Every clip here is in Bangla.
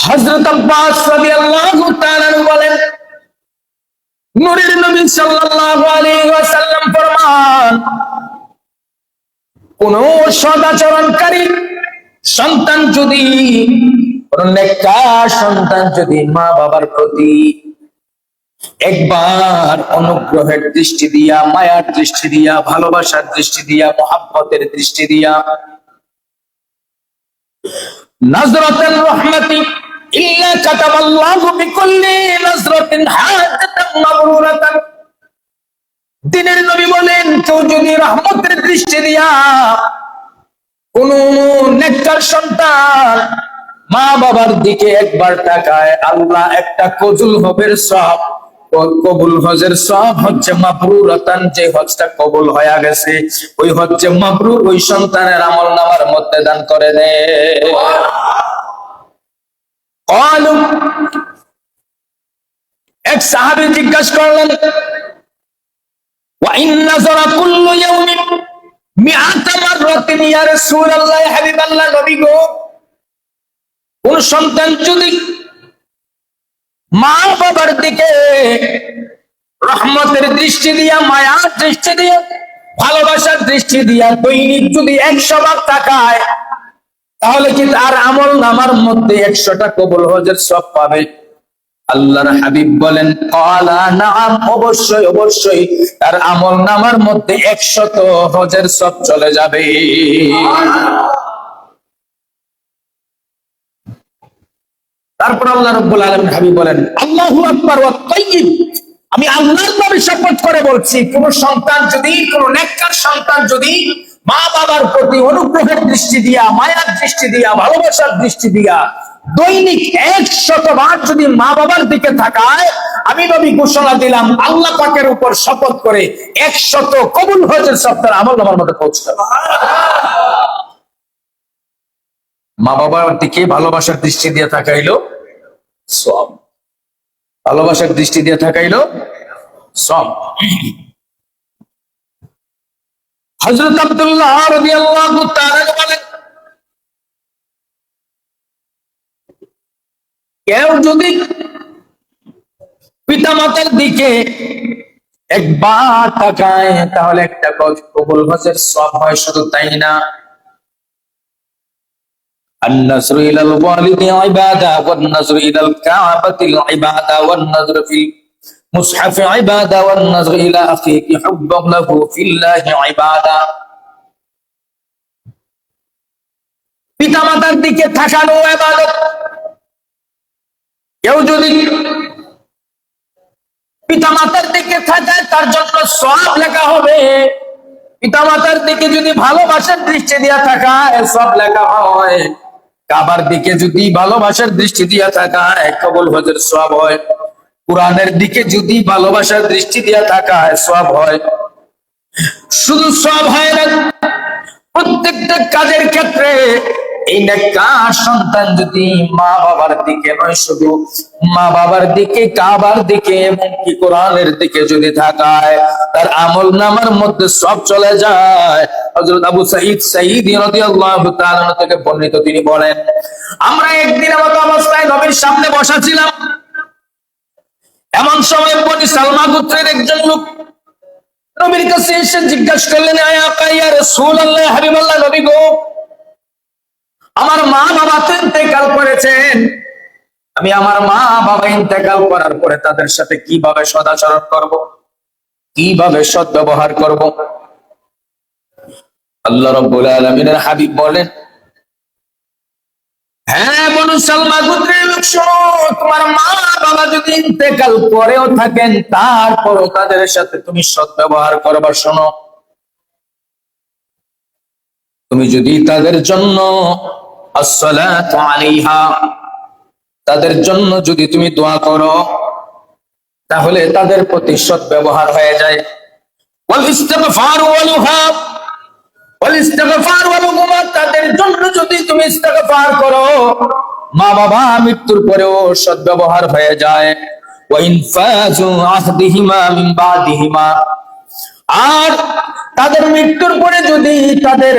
হযরত আব্বাস রাদিয়াল্লাহু তাআলা বলেন, নূরের নবী সাল্লাল্লাহু আলাইহি ওয়াসাল্লাম ফরমান, কোন সদাচরণকারী সন্তান যদি, কোন নেককার সন্তান যদি মা বাবার প্রতি একবার অনুগ্রহের দৃষ্টি দিয়া, মায়ার দৃষ্টি দিয়া, ভালোবাসার দৃষ্টি দিয়া, মুহাব্বতের দৃষ্টি দিয়া, নাজরাতুর রহমাতি ইল্লা কাতাবাল্লাহু বিকুল্লি নাজরাতিন হাজাতান মাবরুরাতান। দিনের নবী বলেন, কেউ যদি রহমতের দৃষ্টি দিয়া কোন নেককার সন্তান মা বাবার দিকে একবার তাকায়, আল্লাহ একটা কবুল হজের সওয়াব, কবুল হজের সওয়াব হচ্ছে মাবরুরাতান, যে হজটা কবুল হয়ে গেছে ওই হচ্ছে মাবরুর, ওই সন্তানের আমলনামার মধ্যে দান করে দেয়। এক সাহাবী জিজ্ঞাসা করলেন, ওয়া ইন নাযারা কুল্লু ইয়াউমিন মিআতা মাররাতিন ইয়া রাসূলুল্লাহ, হাবিবাল্লাহ নবী গো, কোন সন্তান যদি মা বাবার দিকে রহমতের দৃষ্টি দিয়া, মায়ার দৃষ্টি দিয়া, ভালোবাসার দৃষ্টি দিয়া দৈনিক যদি 100 বার তাকায়, তাহলে কি তার আমল নামার মধ্যে 100টা কবুল হজের সওয়াব পাবে? আল্লাহর হাবিব বলেন, ক্বালা নাআম, অবশ্যই অবশ্যই তার আমল নামার মধ্যে 100 হজের সওয়াব চলে যাবে। তারপর আল্লাহ রাব্বুল আলামিন হাবিব বলেন, আল্লাহু আকবার ওয়া তাইয়্যিব, আমি আল্লাহর নামে শপথ করে বলছি, কোন সন্তান যদি, কোন নেককার সন্তান যদি মা বাবার প্রতি অনুগ্রহের দৃষ্টি দিয়া, মায়ার দৃষ্টি দিয়া, ভালোবাসার দৃষ্টি দিয়া দৈনিক 100 বার যদি মা বাবার দিকে তাকায়, আমি নবী ঘোষণা দিলাম আল্লাহ পাকের উপর শপথ করে 100 কবুল হজের সওয়াব তার আমলনামার মধ্যে পৌঁছে যাবে। মা বাবার দিকে ভালোবাসার দৃষ্টি দিয়ে তাকাইলো সওয়াব, ভালোবাসার দৃষ্টি দিয়ে তাকাইলো সওয়াব। হযরত আব্দুল্লাহ রাদিয়াল্লাহু তাআলা বলেন, কেউ যদি পিতামাতার দিকে একবার তাকায়, তাহলে একটা কবুল হজের সওয়াব হয়। শুধু তাই না, النظر إلى الوالد عبادة، والنظر إلى الكعبة عبادة، والنظر في المصحف عبادة، والنظر إلى أخيك حبا له في الله عبادة। পিতামাতার দিকে তাকানো ইবাদত। কেউ যদি পিতামাতার দিকে তাকায়, তার জন্য সওয়াব লেখা হবে। পিতামাতার দিকে যদি ভালোবাসার দৃষ্টি দিয়া তাকায়, সওয়াব লেখা হয়। কাবার দিকে যদি ভালোবাসার দৃষ্টি দিয়া তাকায়, কবুল হজের সওয়াব হয়। কোরআনের দিকে যদি ভালোবাসার দৃষ্টি দিয়া তাকায়, সওয়াব হয়। শুধু সওয়াব হয় না, প্রত্যেকটা কাজের ক্ষেত্রে এই নেককার সন্তান যদি মা বাবার দিকে নয়, শুধু মা বাবার দিকে, কাবার দিকে এবং কি কোরআনের দিকে যদি তাকায়, তার আমলনামার মধ্যে সব চলে যায়। হযরত আবু সাঈদ সাঈদী রাদিয়াল্লাহু তাআলা থেকে বর্ণিত, তিনি বলেন, আমরা একদিন আমাদের অবস্থায় নবীর সামনে বসা ছিলাম। এমন সময় বনি সালমা গোত্রের একজন লোক নবীর কাছে এসে জিজ্ঞাসা করলেন, ইয়া রাসূলুল্লাহ, হাবিবাল্লাহ নবী গো, আমার মা বাবা তো ইন্তেকাল করেছেন, আমি আমার মা বাবা ইন্তেকাল করার পরে তাদের সাথে কিভাবে সদাচরণ করব, কিভাবে সদ্ব্যবহার করব? আল্লাহ রাব্বুল আলামিনের হাবিব বলেন, হ্যাঁ বনু সালমা গোত্রের লোক, শোনো, তোমার মা বাবা যদি ইন্তেকাল করেও থাকেন, তারপরও তাদের সাথে তুমি সদ্ব্যবহার করবা। শোনো, তুমি যদি তাদের জন্য আসসালাতু আলাইহা, তাদের জন্য যদি তুমি দোয়া করো, তাহলে তাদের প্রতি সদ্ব্যবহার হয়ে যায়। ওয়াল ইস্তিগফার ওয়াল উহাব, ওয়াল ইস্তিগফার ওয়াল উহাব, তাদের জন্য যদি তুমি ইস্তিগফার করো, মা বাবা মৃত্যুর পরেও সদ্ব্যবহার হয়ে যায়। ওয়া ইনফাযু আহদিহিমা মিন বাদিহিমা, আর তাদের মৃত্যুর পরে যদি তাদের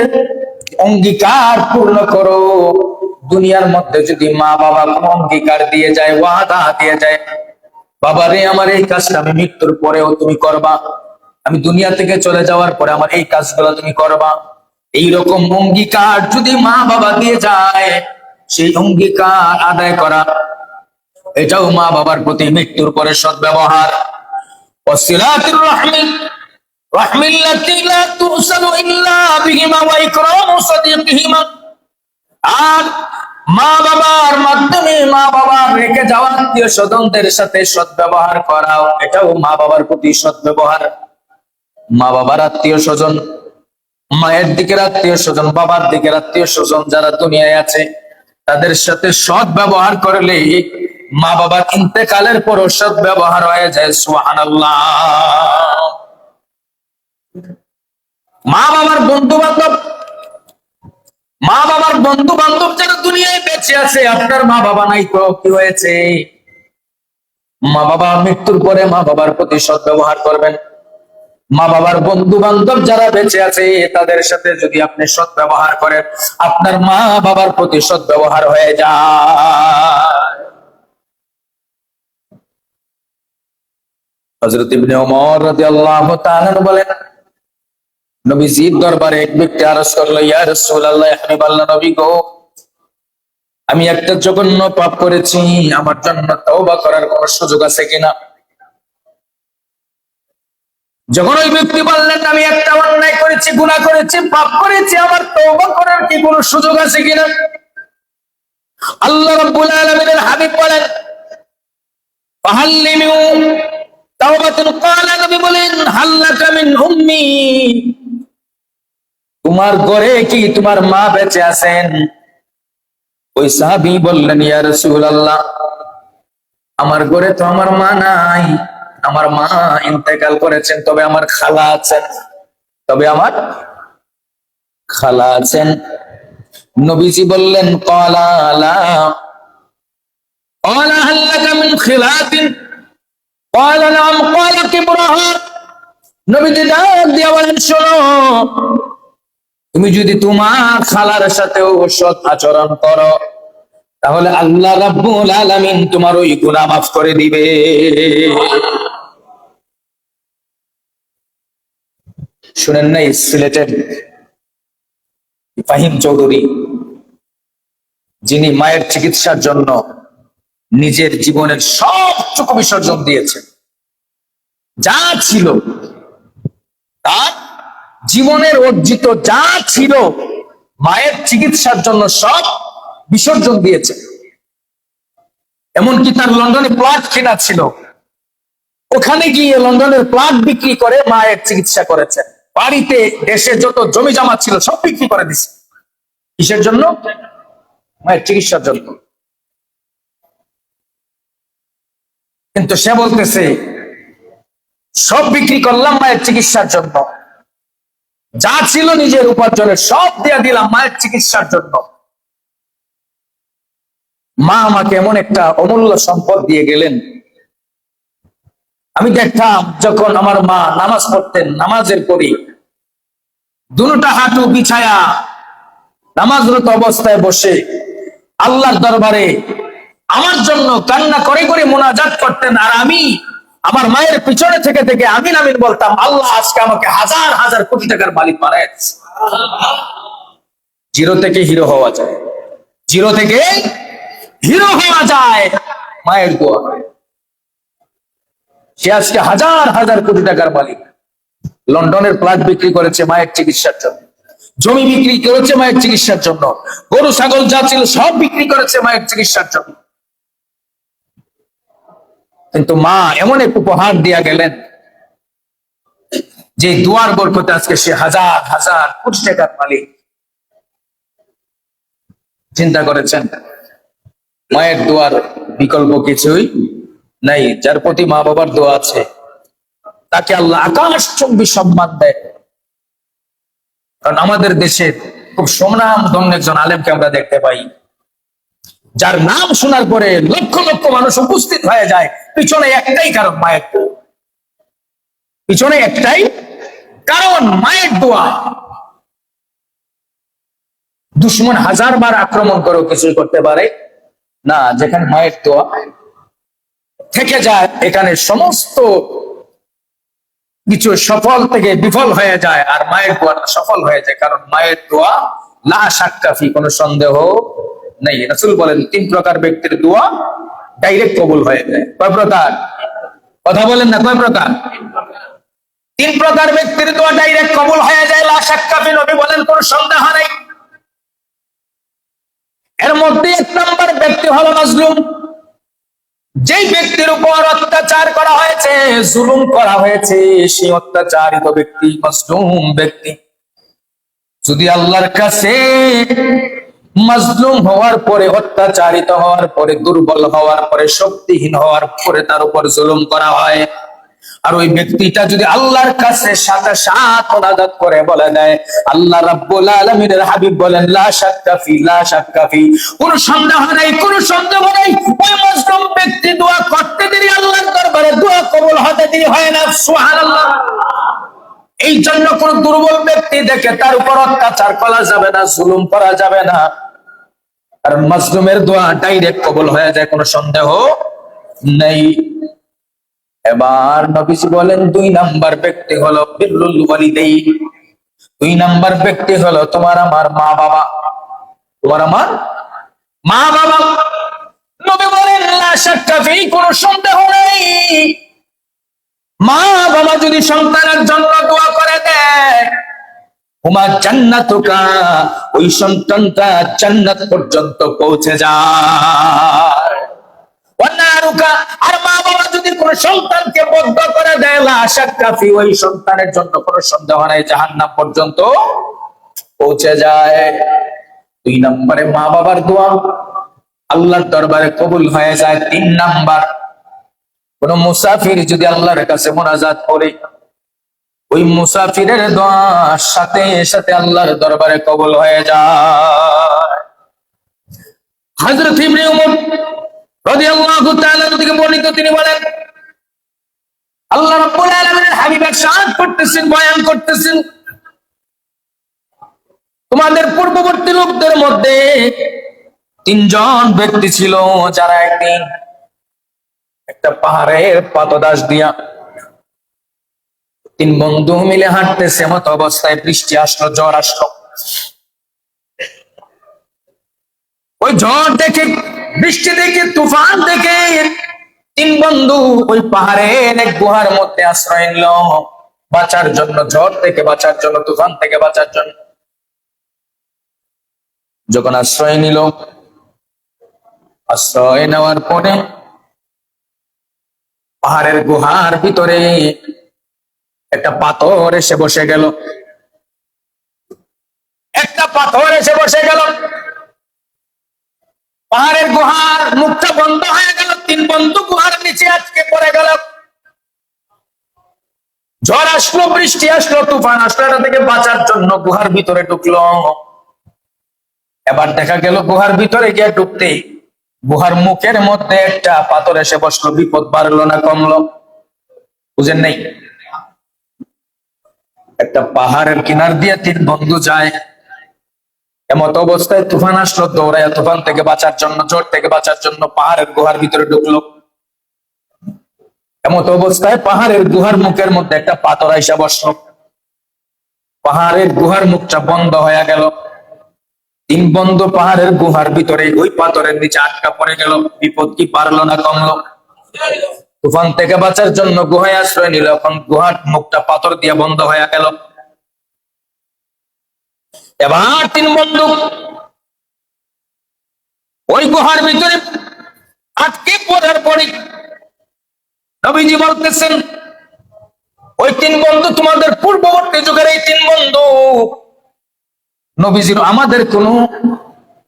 অঙ্গীকার পূর্ণ করো, দুনিয়ার মধ্যে যদি মা বাবা কোনো অঙ্গীকার দিয়ে যায়, ওয়াদা দিয়ে যায়, বাবা রে আমার এই কাজটা আমি মৃত্যুর পরেও তুমি করবা, আমি দুনিয়া থেকে চলে যাওয়ার পরে আমার এই কাজগুলো তুমি করবা, এইরকম অঙ্গীকার যদি মা বাবা দিয়ে যায়, সেই অঙ্গীকার আদায় করা এটাও মা বাবার প্রতি মৃত্যুর পরে সদ্ব্যবহার। ওয়াসিলাতুর রাহমি রাহমিল্লাতি লা তুসালু ইল্লা বিহিমা ওয়া ইকরামু সাদিকিহিমা। আর মা বাবার মাধ্যমে মা বাবার রেখে যাওয়া আত্মীয় স্বজনদের সাথে সদ্ব্যবহার করাও এটাও মা বাবার প্রতি সদ্ব্যবহার। মা বাবার আত্মীয় স্বজন, মায়ের দিকের আত্মীয় স্বজন, বাবার দিকের আত্মীয় স্বজন যারা দুনিয়ায় আছে তাদের সাথে সৎ ব্যবহার করলে মা বাবার ইন্তেকালের পরও সৎ ব্যবহার হয়ে যায়। সুবহানাল্লাহ। মা বাবার বন্ধু বান্ধব, মা বাবার বন্ধু বান্ধব যারা দুনিয়ায় বেঁচে আছে, আপনার মা বাবা নাই তো কি হয়েছে? মা বাবা মৃত্যুর পরে মা বাবার প্রতি সৎ ব্যবহার করবেন। মা বাবার বন্ধু বান্ধব যারা বেঁচে আছে তাদের সাথে যদি আপনি সৎ ব্যবহার করেন, আপনার মা বাবার প্রতি সৎ ব্যবহার হয়ে যায়। হযরত ইবনে ওমর রাদিয়াল্লাহু তাআলা বলেন, নবীজির দরবারে এক ব্যক্তি আরজ করলো, ইয়া রাসূলুল্লাহ, হাবিবাল্লাহ নবী গো, আমি একটা জঘন্য পাপ করেছি, আমার জন্য তওবা করার কোন সুযোগ আছে কিনা? যখন ওই ব্যক্তি বললেন, আমি একটা অন্যায় করেছি, গুনাহ করেছি, পাপ করেছি, আমার তওবা করার কি কোনো সুযোগ আছে কিনা? আল্লাহ রাব্বুল আলামিনের হাবিব বলেন, ফাহাল্লি মিন তাওবাতুন, ক্বালা, নবী বলেন, হাল্লাকা মিন উম্মি, তোমার ঘরে কি তোমার মা বেঁচে আছেন? ওই সাহাবী বললেন, ইয়া রাসূলুল্লাহ, আমার ঘরে তো আমার মা নাই, আমার মা ইন্তেকাল করেছেন, তবে আমার খালা আছেন, তবে আমার খালা আছেন। নবীজি বললেন, ক্বালা লা, ক্বালা হাল লাকা মিন খিলাতিন, ক্বালা নাম, ক্বালা কিবরাহা। নবীজি ডাক দিয়ে বলেন, শোনো, তুমি যদি তোমার খালার সাথেও সৎ আচরণ করো, তাহলে আল্লাহ রাব্বুল আলামিন তোমার ওই গুনাহ মাফ করে দিবে। শুনেন নাই সিলেটের ফাহিম চৌধুরী, যিনি মায়ের চিকিৎসার জন্য নিজের জীবনের সবটুকু বিসর্জন দিয়েছেন, যা ছিল তার জীবনের অর্জিত যা ছিল মায়ের চিকিৎসার জন্য সব বিসর্জন দিয়েছে। এমনকি তার লন্ডনে প্লট কেনা ছিল, ওখানে গিয়ে লন্ডনের প্লট বিক্রি করে মায়ের চিকিৎসা করেছেন। বাড়িতে দেশে যত জমি জমা ছিল সব বিক্রি করে দিছে। কিসের জন্য? মায়ের চিকিৎসার জন্য। কিন্তু সে বলতেছে, সব বিক্রি করলাম মায়ের চিকিৎসার জন্য, যা ছিল নিজের উপার্জনের সব দিয়ে দিলাম মায়ের চিকিৎসার জন্য। মা আমাকে এমন একটা অমূল্য সম্পদ দিয়ে গেলেন। আমি দেখতাম যখন আমার মা নামাজ পড়তেন, নামাজের পরে দুটা হাঁটু বিছায়া নামাজরত অবস্থায় বসে আল্লাহর দরবারে আমার জন্য কান্না করে করে মোনাজাত করতেন, আর আমি আমার মায়ের পিছনে থেকে থেকে আমিন আমিন বলতাম, আল্লাহ আজকে আমাকে হাজার হাজার কোটি টাকার মালিক বানায় দিয়েছে। জিরো থেকে হিরো হওয়া যায়, জিরো থেকে হিরো হওয়া যায় মায়ের দোয়া। সে আজকে হাজার হাজার কোটি টাকার মালিক। লন্ডনের প্লট বিক্রি করেছে মায়ের চিকিৎসার জন্য, জমি বিক্রি করেছে মায়ের চিকিৎসার জন্য, গরু ছাগল যা ছিল সব বিক্রি করেছে মায়ের চিকিৎসার জন্য। কিন্তু মা এমন এক উপহার দিয়া গেলেন, যে দুয়ার বরকতে আজকে সে হাজার হাজার কোটি টাকার মালিক। চিন্তা করেছেন, মায়ের দোয়ার বিকল্প কিছুই নাই। যার প্রতি মা বাবার দোয়া আছে তাকে আল্লাহ আকাশচুম্বী সম্মান দেয়। কারণ আমাদের দেশে খুব সুনাম ধন্য একজন আলেমকে আমরা দেখতে পাই, যার নাম শোনার পরে লক্ষ লক্ষ মানুষ উপস্থিত হয়ে যায়। পিছনে একটাই কারণ, মায়ের দোয়া। পিছনে একটাই কারণ, মায়ের দোয়া। দুশ্মন 1000 বার আক্রমণ করেও কিছুই করতে পারে না। যেখানে মায়ের দোয়া থেকে যায়, এখানে সমস্ত কিছু সফল থেকে বিফল হয়ে যায়, আর মায়ের দোয়াটা সফল হয়ে যায়। কারণ মায়ের দোয়া লা শাক্কা ফি, কোনো সন্দেহ নেই। রাসূল বলেন 3 প্রকার ব্যক্তির দোয়া ডাইরেক্ট কবুল হয়ে যায়। কয় প্রকার? কথা বলেন না, কয় প্রকার? 3 প্রকার ব্যক্তির দোয়া ডাইরেক্ট কবুল হয়ে যায়, লা শাক্কা ফি, নবী বলেন কোনো সন্দেহ নেই। এর মধ্যে 1 নম্বর ব্যক্তি হলো মাজলুম। যেই ব্যক্তির উপর অত্যাচার করা হয়েছে, জুলুম করা হয়েছে, সেই অত্যাচারিত ব্যক্তি মাজলুম ব্যক্তি যদি আল্লাহর কাছে মাজলুম হওয়ার পরে, অত্যাচারিত হওয়ার পরে, দুর্বল হওয়ার পরে, শক্তিহীন হওয়ার পরে তার উপর জুলুম করা হয়, আর ওই ব্যক্তিটা যদি আল্লাহর কাছে সাথে সাথ মুনাজাত করে বলে দেয়, আল্লাহ রাব্বুল আলামিনের হাবিব বলেন লা শাক্কা ফি, লা শাক্কা ফি, কোনো সন্দেহ নেই, কোনো সন্দেহ নেই, ওই মাজলুম ব্যক্তি দোয়া করতে দেরি আল্লাহর দরবারে দোয়া কবুল হতে দেরি হয় না। সুবহানাল্লাহ। এই জন্য কোন দুর্বল ব্যক্তি দেখে তার উপর অত্যাচার করা যাবে না, জুলুম করা যাবে না, কারণ মাজলুমের দোয়া ডাইরেক্ট কবুল হয়ে যায়, কোনো সন্দেহ নেই। এবার নবীজি বলেন 2 নাম্বার ব্যক্তি হলো বিররুল ওয়ালিদাইন। 2 নাম্বার ব্যক্তি হলো তোমার আমার মা বাবা। তোমার আমার মা বাবা। নবী বলেন লা শাক্কা ফি, কোনো সন্দেহ নেই, মা বাবা যদি সন্তানের জন্য দোয়া করে দেয়, হুমা জান্নাতুকা, ওই সন্তানটা জান্নাত পর্যন্ত পৌঁছে যায়। ওয়ানারুকা, আর মা বাবা যদি কোন সন্তানকে বদ্ধ করে দেয়, লা শাক্কা ফি, ওই সন্তানের জন্য কোনো সন্দেহ নাই, জাহান্নাম পর্যন্ত পৌঁছে যায়। 2 নম্বরে মা বাবার দোয়া আল্লাহর দরবারে কবুল হয়ে যায়। 3 নাম্বার, কোন মুসাফির যদি আল্লাহর কাছে মুনাজাত করে, ওই মুসাফিরের দোয়ার সাথে সাথে আল্লাহর দরবারে কবুল হয়ে যায়। হযরত ইবনে উমর রাদিয়াল্লাহু তাআলা থেকে বর্ণিত, তিনি বলেন আল্লাহ রাব্বুল আলামিনের হাবিব ইরশাদ করতেছেন, বয়ান করতেছেন, তোমাদের পূর্ববর্তী লোকদের মধ্যে 3 জন ব্যক্তি ছিল, যারা একদিন একটা পাহাড়ের পাদদেশ দিয়া 3 বন্ধু মিলে হাঁটতেছে, এমত অবস্থায় বৃষ্টি আসলো, ঝড় আসলো। ওই ঝড় দেখে, বৃষ্টি দেখে, তুফান দেখে 3 বন্ধু ওই পাহাড়ের এক গুহার মধ্যে আশ্রয় নিল, বাঁচার জন্য, ঝড় থেকে বাঁচার জন্য, তুফান থেকে বাঁচার জন্য। যখন আশ্রয় নিল, আশ্রয় নেওয়ার পরে পাহাড়ের গুহার ভিতরে একটা পাথর এসে বসে গেল, একটা পাথর এসে বসে গেল, পাহাড়ের গুহার মুখটা বন্ধ হয়ে গেল, 3 বন্ধু গুহার নিচে আটকে পড়ে গেল। ঝড় আসলো, বৃষ্টি আসলো, তুফান আসলো, এটা থেকে বাঁচার জন্য গুহার ভিতরে ঢুকলো। এবার দেখা গেল গুহার ভিতরে গিয়ে ঢুকতেই গুহার মুখের মধ্যে একটা পাথর এসে বসলো, বিপদ বাড়লো না কমলো? বুঝেন নাই? একটা পাহাড়ের কিনার দিয়ে 3 বন্ধু যায়, এমত অবস্থায় তুফান আসলো, দৌড়ায় তুফান থেকে বাঁচার জন্য, ঝড় থেকে বাঁচার জন্য পাহাড়ের গুহার ভিতরে ঢুকলো। এমত অবস্থায় পাহাড়ের গুহার মুখের মধ্যে একটা পাথর আইসা বসলো, পাহাড়ের গুহার মুখটা বন্ধ হয়ে গেল। 3 বন্ধু পাহাড়ের গুহার ভিতরে ওই পাথরের নিচে আটকা পড়ে গেল, বিপদ কি পারলো না কমলো? তুফান থেকে বাঁচার জন্য গুহায় আশ্রয় নিল, এখন গুহার মুখটা পাথর দিয়ে বন্ধ হয়ে গেল। এবার 3 বন্ধু ওই গুহার ভিতরে আটকে পড়ার পরে নবীজি বলতেছেন, ওই 3 বন্ধু তোমাদের পূর্ববর্তী যুগের এই 3 বন্ধু, নবীজির আমাদের কোনো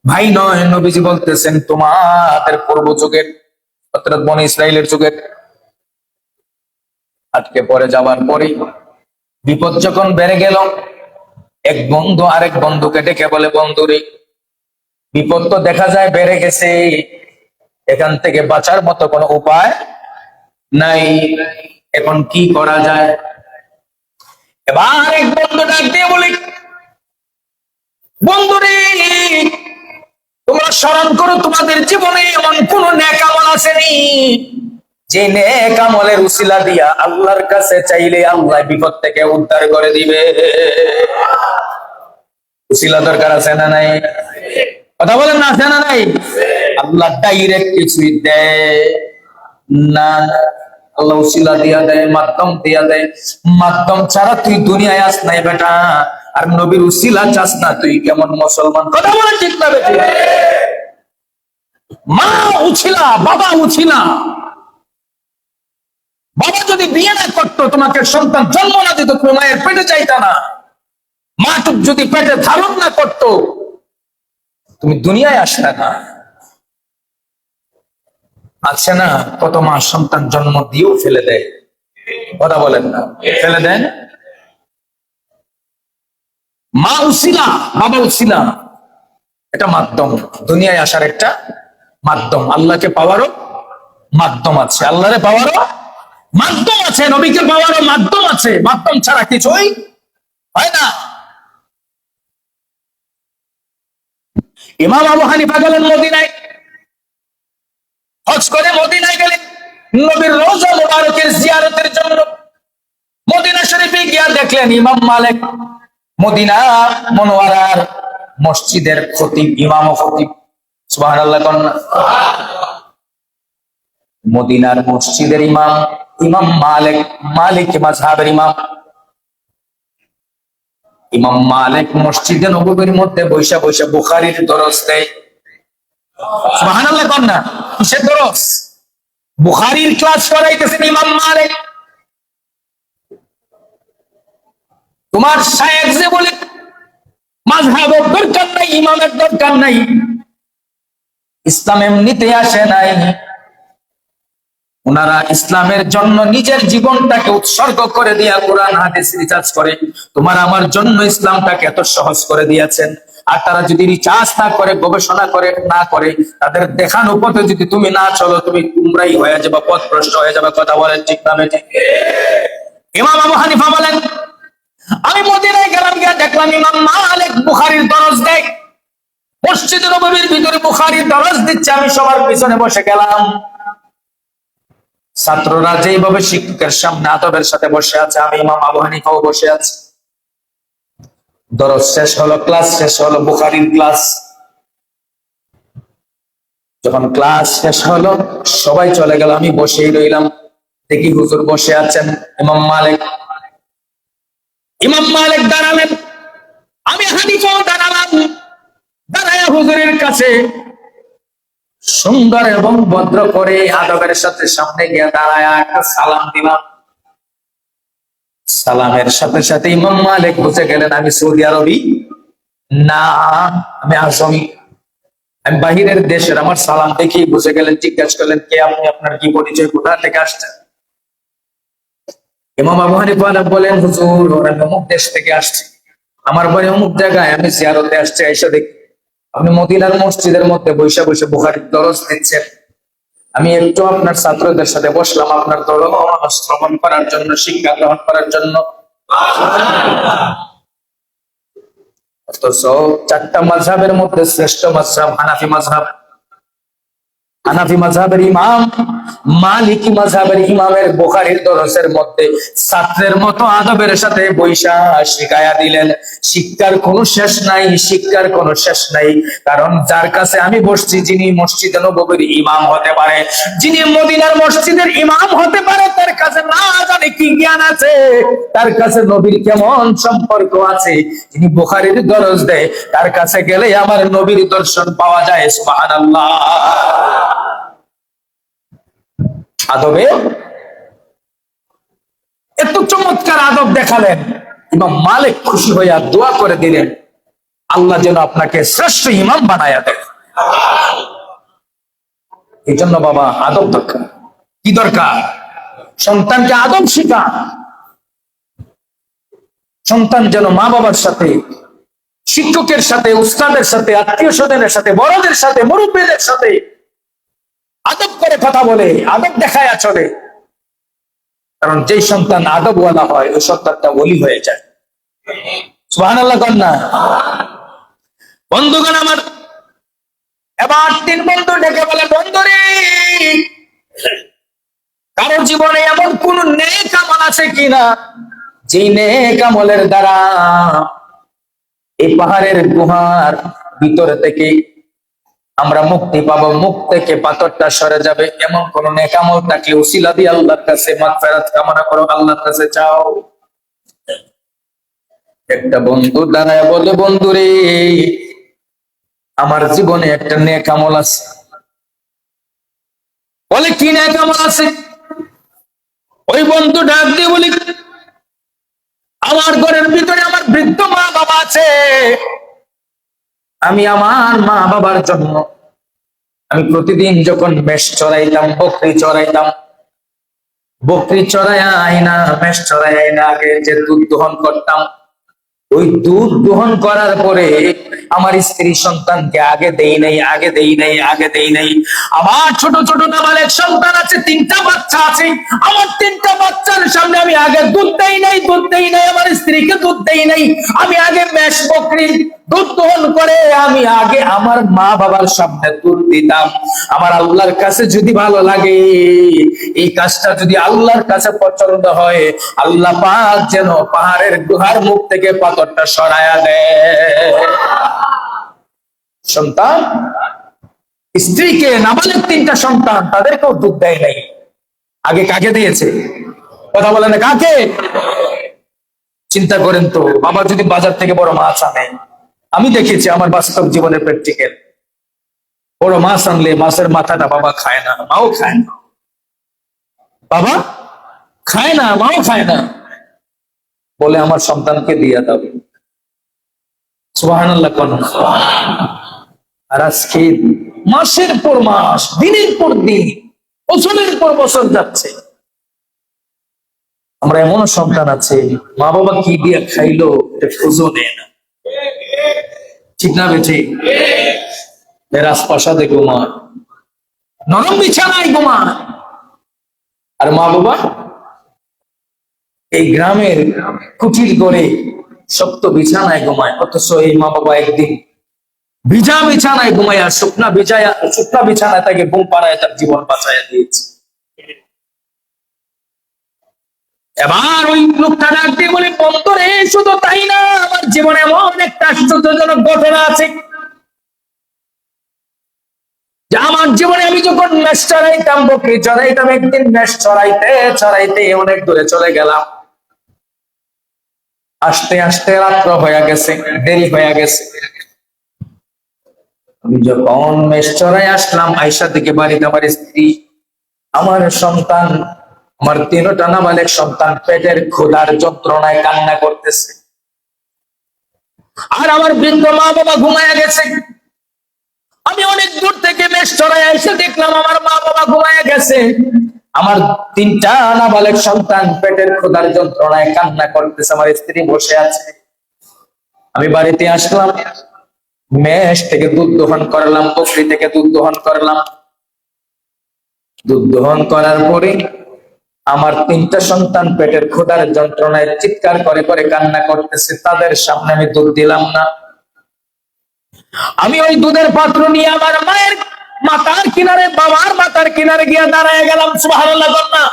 ভাই নয়। নবীজি বলতেছেন তোমাদের পূর্ব যুগের, অর্থাৎ বনি ইসরাইলের যুগের। আটকে পড়ে যাওয়ার পরে বিপদ যখন বেড়ে গেল, এক বন্ধু আরেক বন্ধুকে ডেকে বলে, বন্ধুরে, বিপদ তো দেখা যায় বেড়ে গেছে, এখান থেকে বাঁচার মতো কোনো উপায় নাই, এখন কি করা যায়? এবার এক বন্ধু ডাক দিয়ে বলি, বন্ধুরে, তোমরা স্মরণ করো তোমাদের জীবনে এমন কোন নেক আমল আসেনি যে নেক আমলের উসিলা দিয়া আল্লাহর কাছে চাইলে আল্লাহ বিপদ থেকে উদ্ধার করে দিবে। উসিলা দরকার আছে না নাই? কথা বলেন না, আছে না নাই? আল্লাহ ডাইরেক্ট কিছুই দেয় না, আল্লাহ উসিলা দিয়া দেয়, মাধ্যম দিয়া দেয়। মাধ্যম ছাড়া তুই দুনিয়ায় আস নাই বেটা, আর নবীর উসিলা চাস না, তুই কেমন মুসলমান? কথা বলেন ঠিক না বেটি? মা উছিলা, বাবা উছিলা। বাবা যদি বিয়ে না করতো, তোমাকে সন্তান জন্ম না দিত, তুমি মায়ের পেটে চাইতা না। মা যদি পেটে ধারণ না করতো, তুমি দুনিয়ায় আসলে না। আছে না কত মা সন্তান জন্ম দিয়েও ফেলে দেয়? কথা বলেন না, ফেলে দেন। মা উসিলা, বাবা উসিলা, এটা মাধ্যম, দুনিয়ায় আসার একটা মাধ্যম। আল্লাহকে পাওয়ারও মাধ্যম আছে, আল্লাহরে পাওয়ারও মাধ্যম আছে, নবীকে পাওয়ারও মাধ্যম আছে। মাধ্যম ছাড়া কিছুই হয় না। ইমাম আবু হানিফা গেলেন মদিনায়, হজ করে মদিনায় গেলেন নবীর রওজা মুবারকের জিয়ারতের জন্য। মদিনা শরীফে গিয়া দেখলেন ইমাম মালিক মদিনা মুনওয়ারার মসজিদের খতিব, ইমাম ও খতিব। সুবহানাল্লাহ কন্যা। মদিনার মসজিদের ইমাম ইমাম মালিক, মালিক মাযহাবের ইমাম। ইমাম মালিক মসজিদে নববীর মধ্যে বৈশা বৈশা বুখারীর দরস দেয়। সুবহানাল্লাহ কন্যা। কিসের দরস? বুখারীর ক্লাস করাইতেছেন ইমাম মালিক। তোমার শায়েখ যে বলে মাযহাবের দরকার নাই, ইমামের দরকার নাই, ইসলাম এমনিতে আসে নাই। ওনারা ইসলামের জন্য নিজের জীবনটাকে উৎসর্গ করে দিয়া কোরআন হাদিস রিসার্চ করে তোমার আমার জন্য ইসলামটাকে এত সহজ করে দিয়েছেন। আর তারা যদি রিসার্চ না করে, গবেষণা করে না করে, তাদের দেখানো পথে যদি তুমি না চলো, তুমি তোমরাই হয়ে যাবে, পথভ্রষ্ট হয়ে যাবে। কথা বলেন ঠিক না ঠিক? ইমাম আবু হানিফা বলেন, আমি মদিনায় গেলাম, গিয়ে দেখলাম ইমাম মালিক বুখারীর দরস দেয়। মসজিদে নববীর ভিতরে বুখারীর দরস দিচ্ছে, আমি সবার পিছনে বসে গেলাম। ছাত্ররা যেইভাবে শিক্ষকের সামনে আদবের সাথে বসে আছে, আমি ইমাম আবু হানিফাও বসে আছি। দরস শেষ হলো, ক্লাস শেষ হলো, বুখারীর ক্লাস। যখন ক্লাস শেষ হলো, সবাই চলে গেল, আমি বসেই রইলাম। দেখি হুজুর বসে আছেন, ইমাম মালিক। ইমাম মালিক দাঁড়ালেন, আমি হানিফাও দাঁড়ালাম। দাঁড়ায়া হুজুরের কাছে সুন্দর এবং ভদ্র করে আদবের সাথে সামনে গিয়ে দাঁড়ায়া একটা সালাম দিলাম। সালামের সাথে সাথে ইমাম মালিক বুঝে গেলেন আমি সৌদি আরবি না, আমি আসামি, আমি বাহিরের দেশের। আমার সালাম দেখেই বুঝে গেলেন। জিজ্ঞাসা করলেন, কে আপনি? আপনার কি পরিচয়? কোথা থেকে আসছেন? ইমাম আবু হানিফা বলেন, হুজুর, আমি অমুক দেশ থেকে আসছি, আমার বাড়ি অমুক জায়গায়, আমি জিয়ারতে আসছি। আইসা দেখি আপনি মদিনার মসজিদের মধ্যে বৈশা বৈশা বুখারীর দরস দিচ্ছেন। আমি একটু আপনার ছাত্রদের সাথে বসলাম আপনার দরস শ্রবণ করার জন্য, শিক্ষা গ্রহণ করার জন্য। অথচ চারটা মাযহাবের মধ্যে শ্রেষ্ঠ মাযহাব হানাফি মাযহাব। হানাফি মাযহাবের ইমাম, মালিকি মাযহাবের ইমামের বুখারীর দরসের মধ্যে ছাত্রের মতো আদবের সাথে বৈশা শিখায়া দিলেন। শিক্ষার কোনো শেষ নাই, শিক্ষার কোনো শেষ নাই। কারণ যার কাছে আমি বসছি, যিনি মসজিদে নববীর ইমাম হতে পারে, যিনি মদিনার মসজিদের ইমাম হতে পারে, তার কাছে না জানে কি জ্ঞান আছে, তার কাছে নবীর কেমন সম্পর্ক আছে। যিনি বুখারীর দরস দেয়, তার কাছে গেলে আমার নবীর দর্শন পাওয়া যায়। সুবহানাল্লাহ। আদবে এত চমৎকার আদব দেখালেন, ইমাম মালিক খুশি হইয়া দোয়া করে দিলেন, আল্লাহ যেন আপনাকে শ্রেষ্ঠ ইমাম বানায়া দেয়। এই জন্য বাবা আদব দরকার। কি দরকার? সন্তানকে আদব শিখা। সন্তান যেন মা বাবার সাথে, শিক্ষকের সাথে, উস্তাদের সাথে, আত্মীয় স্বজনের সাথে, বড়দের সাথে, মুরব্বীদের সাথে আদব করে কথা বলে, আদব দেখায় চলে। কারণ যেই সন্তান আদবওয়ালা হয়, ওই সন্তানটা ওলি হয়ে যায়। সুবহানাল্লাহ কন্যা। বন্ধুগণ আমার, এবার তিন বন্ধু ডেকে বলে, বন্ধুরে, কারো জীবনে এমন কোন নেক আমল আছে কিনা যে নেক আমলের দ্বারা এই পাহাড়ের গুহার ভিতর থেকে আমরা মুক্তি পাবো, মুখ থেকে পাথরটা সরে যাবে, এমন কোন নেক আমল থাকলে উসিলা দিয়ে আল্লাহর কাছে মাগফিরাত কামনা করো, আল্লাহর কাছে চাও। একটা বন্ধু দাঁড়ায় বলে, বন্ধুরে, আমার জীবনে একটা নেক আমল আছে। বলে, কি নেক আমল আছে? ওই বন্ধু ডাক দিয়ে বলি, আমার ঘরের ভিতরে আমার বৃদ্ধ মা বাবা আছে, আমি আমার মা বাবার জন্য আমি প্রতিদিন যখন মেষ চড়াইতাম, বকরি চড়াইতাম, বকরি চড়াই আইনা, মেষ চড়াই আইনা আগে যে দুধ দহন করতাম, ওই দুধ দহন করার পরে আমার স্ত্রী সন্তানকে আগে দেই নাই, আগে দেই নাই, আগে দেই নাই। আমার ছোট ছোট নাবালেক সন্তান আছে, তিনটা বাচ্চা আছে, আমার তিনটা বাচ্চার সামনে আমি আগে দুধ দেই নাই, দুধ দেই নাই, আমার স্ত্রীকে দুধ দেই নাই। আমি আগে মেষ বকরি দুধ দহন করে আমি আগে আমার মা বাবার সামনে দুধ দিতাম। আমার আল্লাহর কাছে যদি ভালো লাগে, এই কাজটা যদি আল্লাহর কাছে পছন্দ হয়, আল্লাহ পাক যেন পাহাড়ের গুহার মুখ থেকে পাথরটা সরায়া দেয়। সন্তান, স্ত্রীকে, নাবালেক তিনটা সন্তান, তাদেরকেও দুধ দেয় নাই, আগে কাকে দিয়েছে? কথা বলে না, কাকে? চিন্তা করেন তো, বাবা যদি বাজার থেকে বড় মাছ আনে, আমি দেখেছি আমার বাস্তব জীবনের প্র্যাকটিক্যাল, বড় মাছ আনলে মাছের মাথাটা বাবা খায় না, মাও খায় না, বাবা খায় না, মাও খায় না, বলে আমার সন্তানকে দিয়ে দাও। সুবহানাল্লাহ কোন? আর আজকে মাসের পর মাস, দিনের পর দিন, বছরের পর বছর যাচ্ছে, আমরা এমন সন্তান আছে, মা বাবা কি দিয়ে খাইলো এটা খোঁজও নেয় না। ঠিক না বেঠি? রাজপ্রাসাদে ঘুমান, নরম বিছানায় ঘুমান, আর মা বাবা এই গ্রামের কুটির গড়ে শক্ত বিছানায় ঘুমায়, অথচ এই মা বাবা একদিন ভিজা বিছানায় ঘুমাইয়া শুকনা বিছানায় তাকে ঘুম পাড়ায় তার জীবন বাঁচাইয়া দিয়েছে। এবার ওই লোকটা ডাক দিয়ে বলে, বন্ধুরে, শুধু তাই না, আমার জীবনে এমন একটা আশ্চর্যজনক ঘটনা আছে যে আমার জীবনে আমি যখন মেষ চড়াইতাম, বকরি চড়াইতাম, একদিন মেষ চড়াইতে চড়াইতে অনেক দূরে চলে গেলাম, আস্তে আস্তে রাত্র হয়ে গেছে, দেরি হয়ে গেছে। আমি যখন মেষ চড়াই আসলাম, আয়সা থেকে বাড়িতে আমার স্ত্রী, আমার সন্তান, আমার তিনটা নাবালেক সন্তান পেটের ক্ষুধার যন্ত্রণায় কান্না করতেছে, আর আমার বৃদ্ধ মা বাবা ঘুমায়া গেছে। আমি অনেক দূর থেকে মেষ চড়াই এসে দেখলাম আমার মা বাবা ঘুমায়া গেছে, আমার তিনটা নাবালেক সন্তান পেটের ক্ষুধার যন্ত্রণায় কান্না করতেছে, আমার স্ত্রী বসে আছে। আমি বাড়িতে আসলাম, মেষ থেকে দুধ দহন করলাম, বকরি থেকে দুধ দহন করলাম। দুধ দহন করার পরে আমার তিনটা সন্তান পেটের ক্ষুধার যন্ত্রণায় চিৎকার করে করে কান্না করতেছে, তাদের সামনে আমি দুধ দিলাম না। আমি ওই দুধের পাত্র নিয়ে আমার মায়ের মাথার কিনারে, বাবার মাথার কিনারে গিয়ে দাঁড়ায় গেলাম। সুবহানাল্লাহ বলনা।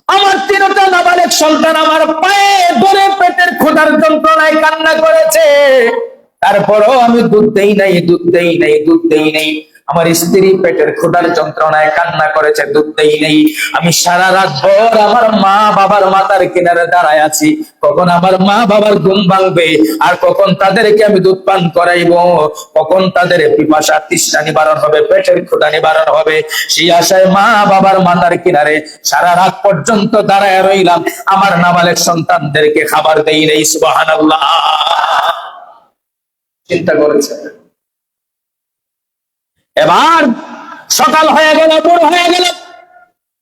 আমার তিনটা নাবালেক সন্তান আমার পায়ে ধরে পেটের ক্ষুধার যন্ত্রণায় কান্না করেছে, তারপরও আমি দুধ দেই নাই, দুধ দেই নাই, দুধ দেই নাই। আমার স্ত্রী পেটের ক্ষুধার যন্ত্রণায় কান্না করেছে, দুধ দেই নাই। আমি সারা রাত ভর আমার মা বাবার মাথার কিনারে দাঁড়ায় আছি, কখন আমার মা বাবার ঘুম ভাঙবে, আর কখন তাদেরকে আমি দুধ পান করাইবো, কখন তাদের পিপাসা তৃষ্ণা নিবারণ হবে, পেটের ক্ষুধা নিবারণ হবে। সেই আশায় মা বাবার মাথার কিনারে সারা রাত পর্যন্ত দাঁড়ায় রইলাম, আমার নাবালেক সন্তানদেরকে খাবার দেই নাই। সুবহানাল্লাহ। চিন্তা করেছে। এবার সকাল হয়ে গেল, ভোর হয়ে গেল,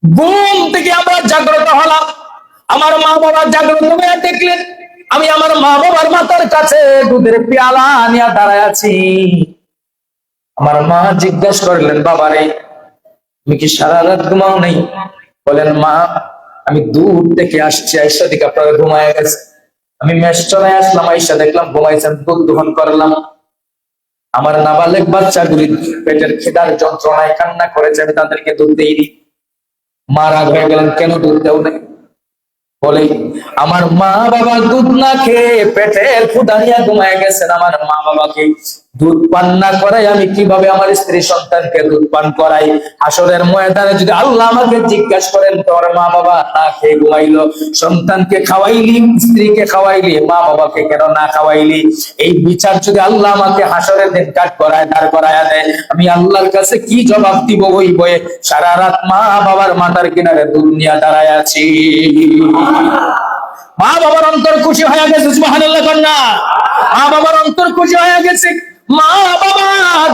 ঘুম থেকে আমরা জাগ্রত হলাম। আমার মা বাবা জাগ্রত হয়ে দেখলেন আমি আমার মা বাবার মাথার কাছে দুধের পেয়ালা নিয়ে দাঁড়ায় আছি। আমার মা জিজ্ঞাসা করলেন, বাবারে, তুমি কি সারা রাত ঘুমাও নেই? বলেন, মা, আমি দূর থেকে আসছি, আইসা দিকে আপনারা ঘুমায় গেছে। আমি মেষ চড়ায় আসলাম, আইসা দেখলাম ঘুমাইছেন, দুধ দোহন করলাম। আমার নাবালেক বাচ্চাগুলি পেটের খিদার যন্ত্রণায় কান্না করেছে, আমি তাদেরকে দুধ দিইনি। মা রাগ হয়ে গেলেন, কেন দুধ দেও নাই? বলে আমার মা বাবা দুধ না খেয়ে পেটের ক্ষুধা নিয়ে ঘুমায় গেছেন, আমার মা বাবাকে দুধ পান না করাই আমি কিভাবে আমার স্ত্রী সন্তানকে দুধ পান করাই? হাসরের ময়দানে যদি আল্লাহ আমাকে জিজ্ঞাসা করেন, তোর মা বাবা না খেয়ে ঘুমাইলো, সন্তানকে খাওয়াইলি, স্ত্রীকে খাওয়াইলি, মা বাবাকে কেন না খাওয়াইলি? এই বিচার যদি আল্লাহ আমাকে হাসরের দিন কাট করায়, দাঁড় করায় দেয়, আমি আল্লাহর কাছে কি জবাব দিব? ওই বয়ে সারা রাত মা বাবার মাথার কিনারে দুধ নিয়ে দাঁড়ায় আছি। মা বাবার অন্তর খুশি হয়ে গেছে, সুবহানাল্লাহ কন্যা। মা বাবার অন্তর খুশি হয়ে গেছে। মা বাবা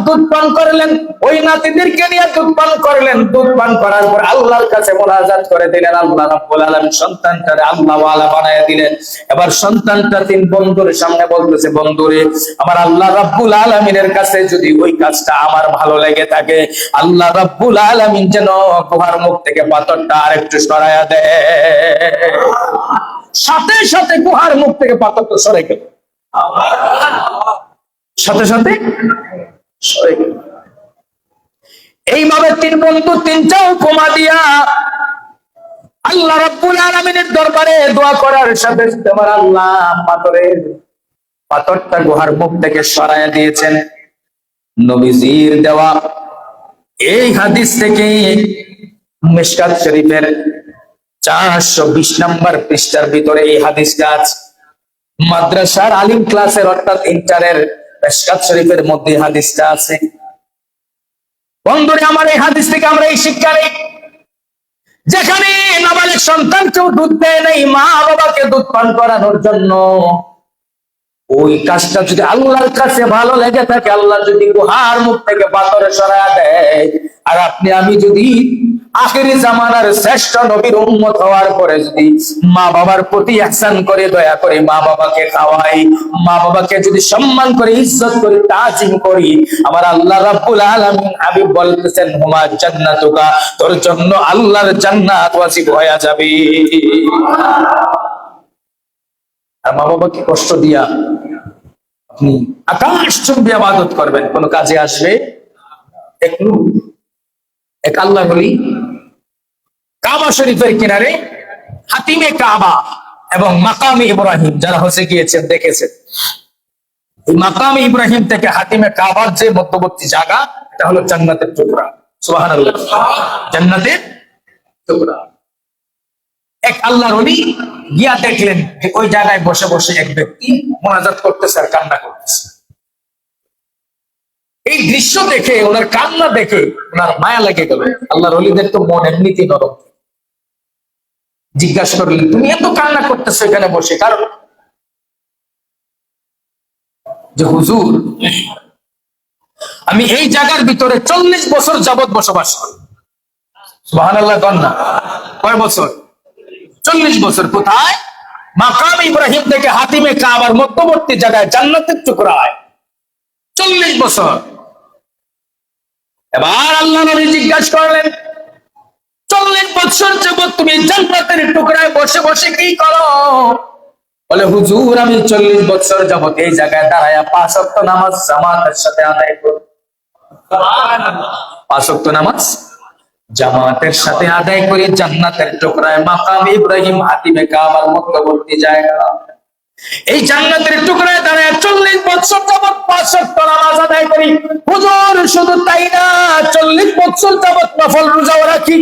দুধ পান করলেন, ওই নাতিদেরকে নিয়ে দুধ পান করলেন। দুধ পান করার পর আল্লাহর কাছে মোনাজাত করে দিলেন। আল্লাহ রাব্বুল আলামিন সন্তানটারে আল্লাহ ওয়ালা বানায় দিলেন। এবার সন্তানটা তিন বন্ধুর সামনে বলতেছে, বন্ধুরে, আমার আল্লাহ রাব্বুল আলামিনের কাছে যদি ওই কাজটা আমার ভালো লেগে থাকে, আল্লাহ রাব্বুল আলামিন যেন গুহার মুখ থেকে পাথরটা আরেকটু সরায়া দেয়। সাথে সাথে গুহার মুখ থেকে পাথরটা সরে গেল, সাথে সাথে সরে গেল। এইভাবে তিন বন্ধু তিনটা উপমা দিয়া আল্লাহ রাব্বুল আলামিনের দরবারে দোয়া করার সাথে সাথে আমার আল্লাহ পাথরটা গুহার মুখ থেকে সরায়া দিয়েছেন। নবীজির দেওয়া এই হাদিস থেকে মিশকাত শরীফের 420 নম্বর পৃষ্ঠার ভিতরে এই হাদিসটা আছে। মাদ্রাসার আলিম ক্লাসের অর্থাৎ ইন্টারের মিশকাত শরীফের মধ্যে হাদিসটা আছে। বন্ধুরা আমার, এই হাদিস থেকে আমরা এই শিক্ষা নেই, যেখানে নাবালেক সন্তানকেও দুধ দেয় নাই মা বাবাকে দুধ পান করানোর জন্য, ওই কাজটা যদি আল্লাহর কাছে ভালো লেগে থাকে, আল্লাহ যদি গুহার মুখ থেকে পাথরে সরায়া দেয়, আর আপনি আমি যদি আখিরি জামানার শ্রেষ্ঠ নবীর উম্মত হওয়ার পরে যদি মা বাবার প্রতি ইহসান করে, দয়া করে মা বাবাকে খাওয়াই, মা বাবাকে যদি সম্মান করে, ইজ্জত করে, তাজিম করি, আমার আল্লাহ রাব্বুল আলামিন হাবিব বলতেছেন, হুমা জান্নাতুকা, তোর জন্য আল্লাহর জান্নাত ওয়াজিব হয়ে যাবে। আর মা বাবাকে কষ্ট দিয়া আপনি আকাশ চুম্বি ইবাদত করবেন, কোন কাজে আসবে? এক আল্লাহ বলি কাবা শরীফের কিনারে হাতিমে কাবা এবং মাকামে ইব্রাহিম, যারা হসে গিয়েছেন দেখেছেন, এই মাকামে ইব্রাহিম থেকে হাতিমে কাবার যে মধ্যবর্তী জায়গা, এটা হলো জান্নাতের টুকরা। সুবহানাল্লাহ, জান্নাতের টুকরা। এক আল্লাহর ওলি গিয়া দেখলেন যে ওই জায়গায় বসে বসে এক ব্যক্তি মোনাজাত করতেছে আর কান্না করতেছে। এই দৃশ্য দেখে, ওনার কান্না দেখে ওনার মায়া লেগে গেল। আল্লাহর ওলিদের তো মন এমনিতেই নরম। জিজ্ঞাসা করলেন, তুমি এত কান্না করতেছো এখানে বসে, কারণ? যে হুজুর, আমি এই জায়গার ভিতরে 40 বছর যাবত বসবাস করি। সুবহানাল্লাহ কন্যা, কয় বছর? 40 বছর। কোথায়? মাকাম ইব্রাহিম থেকে হাতিমে কাবার মধ্যবর্তী জায়গায় জান্নাতের টুকরায় 40 বছর। এবার আল্লাহ নবী জিজ্ঞাসা করলেন, 40 বছর যাবত তুমি জান্নাতের টুকরায় বসে বসে কি করো? বলে, হুজুর, আমি 40 বছর যাবত এই জায়গায় দাঁড়ায় 5 ওয়াক্ত নামাজ জামাতের সাথে আদায় করি। 5 ওয়াক্ত নামাজ জামাতের সাথে আদায় করে জান্নাতের টুকরায় মাকাম ইব্রাহিম হাতিমে কাবার মধ্যবর্তী জায়গা, এই জান্নাতের টুকরায় দাঁড়ায় 40 বছর যাবত 5 ওয়াক্ত নামাজ আদায় করি। হুজুর, শুধু তাই না, 40 বছর যাবত নফল রোজাও রাখি।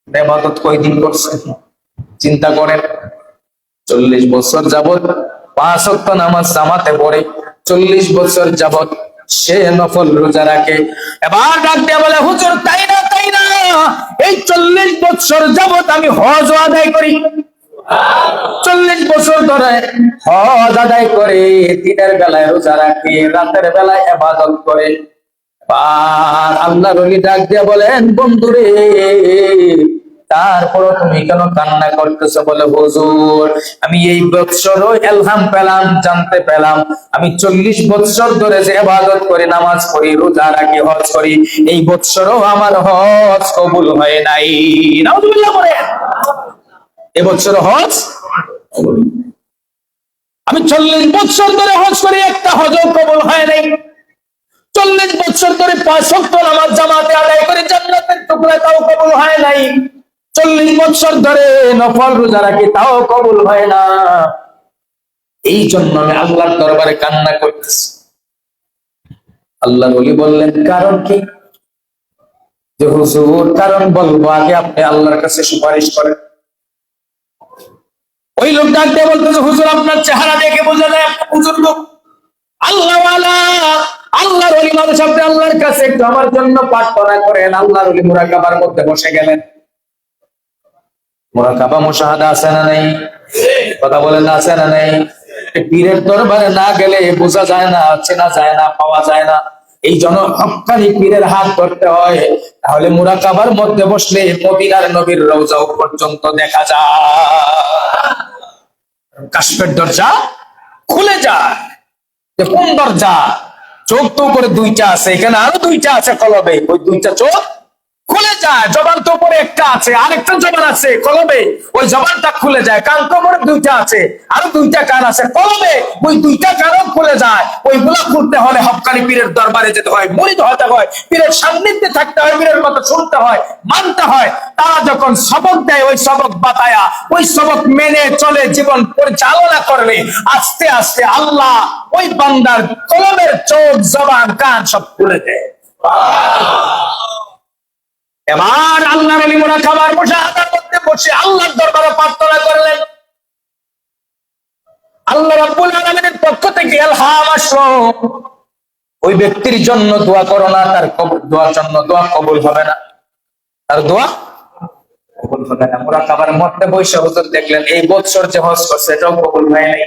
ইবাদত কয়দিন করছেন চিন্তা করেন? 40 বছর যাবত 5 ওয়াক্ত নামাজ জামাতে পড়ে, 40 বছর যাবত সে নফল রোজা রাখে। এবার ডাক দিয়ে বলে, হুজুর, তাই না, তাই না, এই 40 বছর যাবত আমি হজ আদায় করি। 40 বছর ধরে হজ আদায় করে, দিনের বেলায় রোজা রাখে, রাতের বেলায় ইবাদত করে। আর আল্লাহর ওলি ডাক দিয়ে বলেন, বন্ধুরে, তারপর তুমি কেন কান্না করতেছো? বলে, হুজুর, আমি এই বছরও ইলহাম পেলাম, জানতে পেলাম, আমি 40 বছর ধরে যে ইবাদত করি, নামাজ পড়ি, রোজা রাখি, হজ করি, এই বছরও আমার হজ কবুল হয় নাই। নাউজুবিল্লাহ বলেন। এবছর হজ, আমি 40 বছর ধরে হজ করি, একটা হজও কবুল হয় নাই। 40 বছর ধরে 5 ওয়াক্ত নামাজ জামাতে আদায় করে জান্নাতের টুকরা, তাও কবুল হয় নাই। 40 বছর ধরে নফল রোজা রাখি, তাও কবুল হয় না। এই জন্য আমি আল্লাহর দরবারে কান্না করতেছি। আল্লাহর ওলি বললেন, কারণ কি? যে হুজুর, কারণ বলবো, আগে আপনি আল্লাহর কাছে সুপারিশ করেন। ওই লোক ডাক দিয়ে বলতেছে, হুজুর আপনার চেহারা দেখে বোঝা যায় আপনি বুজুর্গ, আল্লাহওয়ালা, আল্লাহর ওলি মানুষ, আপনি আল্লাহর কাছে একটু আমার জন্য প্রার্থনা করেন। আল্লাহর ওলি মুরাকাবার মধ্যে বসে গেলেন। মুরাকাবা মুশাহাদা আছে না নেই? কথা বলেন, আছে না নেই? পীরের দরবারে না গেলে বোঝা যায় না, চেনা যায় না, পাওয়া যায় না। এই জন্য হক্কানি পীরের হাত ধরতে হয়। তাহলে মুরাকাবার মধ্যে বসলে মদিনার নবীর রওজা পর্যন্ত দেখা যায়। কাশফের দরজা খুলে যায়। কোন দরজা? চোখ তো উপরে 2টা আছে, এখানে আরো 2টা আছে কলবে, ওই 2টা চোখ খুলে যায়। জবান তো উপরে একটা আছে, আরেকটা জবান আছে কলবে, ওই জবানটা খুলে যায়। কান তো উপরে 2টা আছে, আরো 2টা কান আছে কলবে, ওই 2টা কানও খুলে যায়। ওইগুলা খুলতে হলে হক্কানি পীরের দরবারে যেতে হয়, মুরিদ হতে হয়, পীরের সান্নিধ্যে থাকতে হয়, পীরের কথা শুনতে হয়, মানতে হয়। তারা যখন সবক দেয়, ওই সবক বাতায়া, ওই সবক মেনে চলে জীবন পরিচালনা করবে, আস্তে আস্তে আল্লাহ ওই বান্দার কলমের চোখ, জবান, কান সব খুলে দেয়। এবার আল্লাহর ওলি মুরাকাবার মুশাহাদার মধ্যে বসে আল্লাহর দরবারে প্রার্থনা করলেন। আল্লাহ রাব্বুল আলামিনের পক্ষ থেকে ইলহাম আসলো, ওই ব্যক্তির জন্য দোয়া করো না, তার দোয়ার জন্য দোয়া কবুল হবে না, তার দোয়া কবুল হবে না। মুরাকাবার মধ্যে বসে হুজুর দেখলেন এই বছর যে হজ করছে এটাও কবুল হয় নাই।